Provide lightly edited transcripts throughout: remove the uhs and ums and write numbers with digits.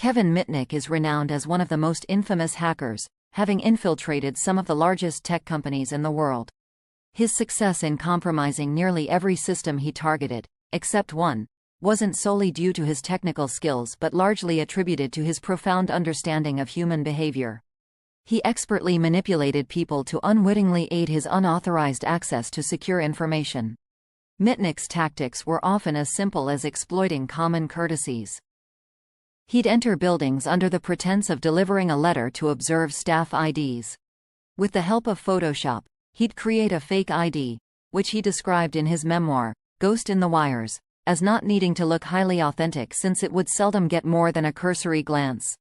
Kevin Mitnick is renowned as one of the most infamous hackers, having infiltrated some of the largest tech companies in the world. His success in compromising nearly every system he targeted, except one, wasn't solely due to his technical skills but largely attributed to his profound understanding of human behavior. He expertly manipulated people to unwittingly aid his unauthorized access to secure information. Mitnick's tactics were often as simple as exploiting common courtesies. He'd enter buildings under the pretense of delivering a letter to observe staff IDs. With the help of Photoshop, he'd create a fake ID, which he described in his memoir, Ghost in the Wires, as not needing to look highly authentic since it would seldom get more than a cursory glance.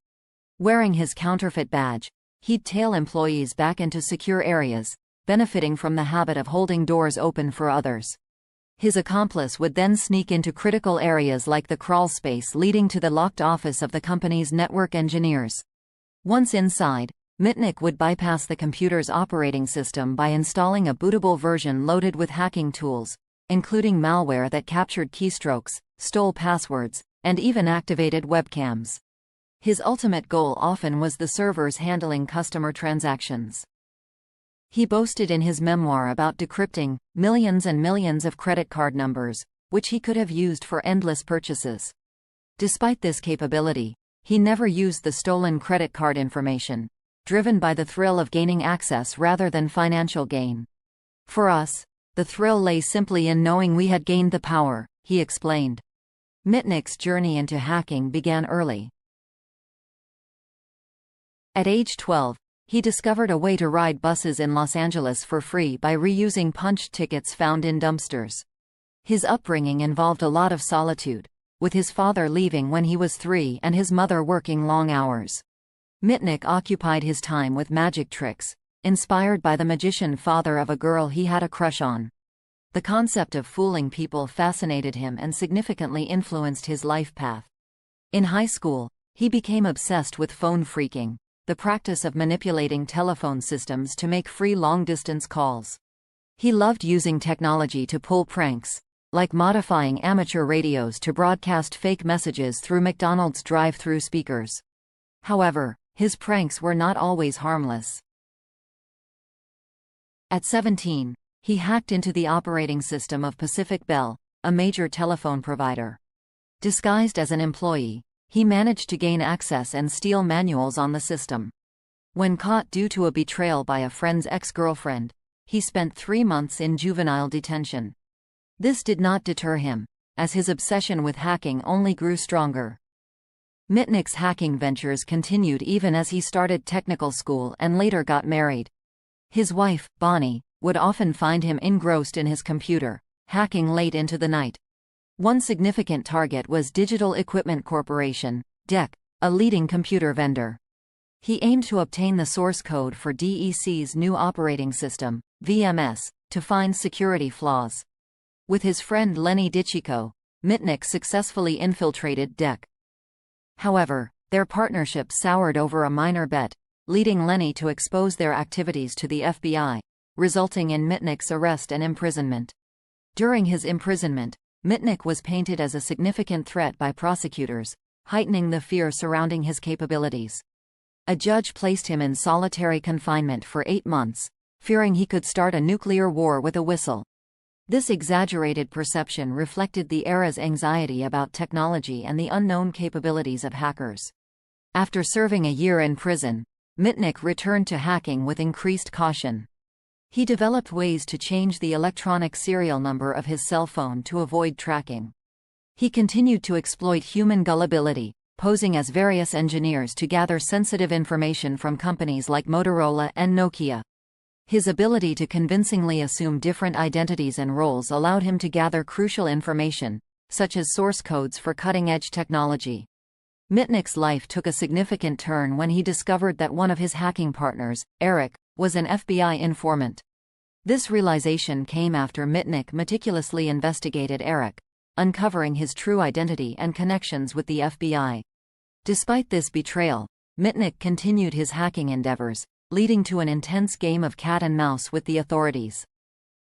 Wearing his counterfeit badge, he'd tail employees back into secure areas, benefiting from the habit of holding doors open for others. His accomplice would then sneak into critical areas like the crawl space leading to the locked office of the company's network engineers. Once inside, Mitnick would bypass the computer's operating system by installing a bootable version loaded with hacking tools, including malware that captured keystrokes, stole passwords, and even activated webcams. His ultimate goal often was the servers handling customer transactions. He boasted in his memoir about decrypting millions and millions of credit card numbers, which he could have used for endless purchases. Despite this capability, he never used the stolen credit card information, driven by the thrill of gaining access rather than financial gain. For us, the thrill lay simply in knowing we had gained the power, he explained. Mitnick's journey into hacking began early. At age 12, he discovered a way to ride buses in Los Angeles for free by reusing punched tickets found in dumpsters. His upbringing involved a lot of solitude, with his father leaving when he was 3 and his mother working long hours. Mitnick occupied his time with magic tricks, inspired by the magician father of a girl he had a crush on. The concept of fooling people fascinated him and significantly influenced his life path. In high school, he became obsessed with phone phreaking, the practice of manipulating telephone systems to make free long-distance calls. He loved using technology to pull pranks, like modifying amateur radios to broadcast fake messages through McDonald's drive-through speakers. However, his pranks were not always harmless. At 17, he hacked into the operating system of Pacific Bell, a major telephone provider. Disguised as an employee, he managed to gain access and steal manuals on the system. When caught due to a betrayal by a friend's ex-girlfriend, he spent 3 months in juvenile detention. This did not deter him, as his obsession with hacking only grew stronger. Mitnick's hacking ventures continued even as he started technical school and later got married. His wife, Bonnie, would often find him engrossed in his computer, hacking late into the night. One significant target was Digital Equipment Corporation, DEC, a leading computer vendor. He aimed to obtain the source code for DEC's new operating system, VMS, to find security flaws. With his friend Lenny Dichico, Mitnick successfully infiltrated DEC. However, their partnership soured over a minor bet, leading Lenny to expose their activities to the FBI, resulting in Mitnick's arrest and imprisonment. During his imprisonment, Mitnick was painted as a significant threat by prosecutors, heightening the fear surrounding his capabilities. A judge placed him in solitary confinement for 8 months, fearing he could start a nuclear war with a whistle. This exaggerated perception reflected the era's anxiety about technology and the unknown capabilities of hackers. After serving a year in prison, Mitnick returned to hacking with increased caution. He developed ways to change the electronic serial number of his cell phone to avoid tracking. He continued to exploit human gullibility, posing as various engineers to gather sensitive information from companies like Motorola and Nokia. His ability to convincingly assume different identities and roles allowed him to gather crucial information, such as source codes for cutting-edge technology. Mitnick's life took a significant turn when he discovered that one of his hacking partners, Eric, was an FBI informant. This realization came after Mitnick meticulously investigated Eric, uncovering his true identity and connections with the FBI. Despite this betrayal, Mitnick continued his hacking endeavors, leading to an intense game of cat and mouse with the authorities.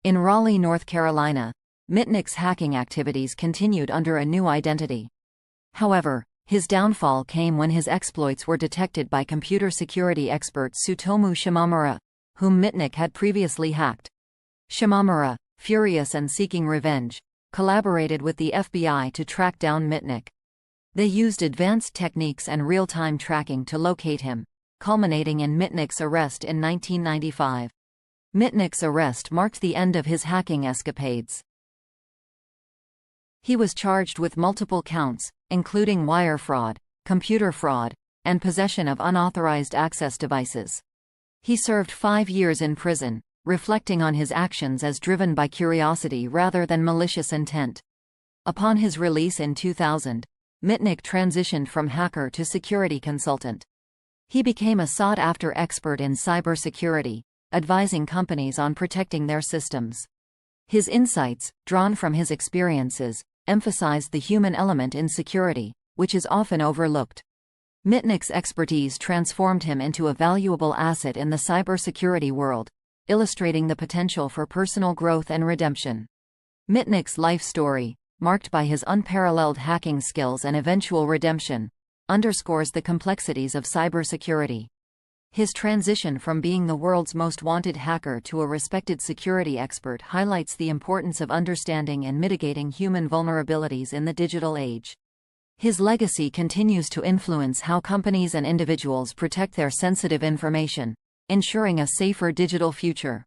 In Raleigh, North Carolina, Mitnick's hacking activities continued under a new identity. However, His downfall came when his exploits were detected by computer security expert Tsutomu Shimamura, whom Mitnick had previously hacked. Shimamura, furious and seeking revenge, collaborated with the FBI to track down Mitnick. They used advanced techniques and real-time tracking to locate him, culminating in Mitnick's arrest in 1995. Mitnick's arrest marked the end of his hacking escapades. He was charged with multiple counts, including wire fraud, computer fraud, and possession of unauthorized access devices. He served 5 years in prison, reflecting on his actions as driven by curiosity rather than malicious intent. Upon his release in 2000, Mitnick transitioned from hacker to security consultant. He became a sought-after expert in cybersecurity, advising companies on protecting their systems. His insights, drawn from his experiences, emphasized the human element in security, which is often overlooked. Mitnick's expertise transformed him into a valuable asset in the cybersecurity world, illustrating the potential for personal growth and redemption. Mitnick's life story, marked by his unparalleled hacking skills and eventual redemption, underscores the complexities of cybersecurity. His transition from being the world's most wanted hacker to a respected security expert highlights the importance of understanding and mitigating human vulnerabilities in the digital age. His legacy continues to influence how companies and individuals protect their sensitive information, ensuring a safer digital future.